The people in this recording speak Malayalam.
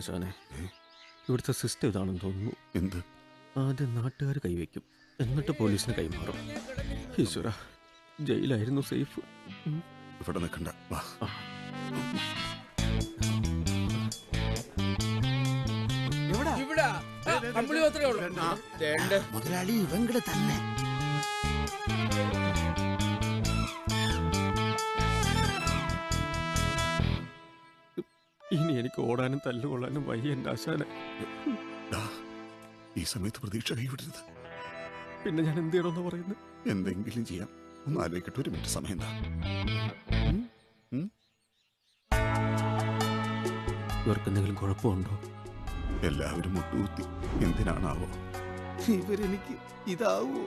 ആശാനെ. ഇവിടുത്തെ സിസ്റ്റം ഇതാണെന്ന് തോന്നുന്നു. എന്ത്? ആദ്യം നാട്ടുകാർ കൈവയ്ക്കും, എന്നിട്ട് പോലീസിന് കൈമാറും. ഈശ്വര, ജയിലായിരുന്നു സേഫ്. ഇവിടെ നിൽക്കണ്ട, വാ. മുതലാളി ഇവങ്കടെ തന്നെ. ഇനി എനിക്ക് ഓടാനും തല്ലുകൊള്ളാനും വയ്യ എൻ്റെ ആശാനെ. ഈ സമയത്ത് പ്രതീക്ഷ കൈവിടരുത്. പിന്നെ ഞാൻ എന്ത് ചെയ്യണമെന്ന് പറയുന്നത്? എന്തെങ്കിലും ചെയ്യാം. ഒന്ന് ആലോചിക്കട്ടെ, ഒരു മിനിറ്റ് സമയം എന്താ? ഇവർക്ക് എന്തെങ്കിലും കുഴപ്പമുണ്ടോ? എല്ലാവരും മുട്ടുകുത്തി. എന്തിനാണാവോ? ഇവരെനിക്ക് ഇതാവോ?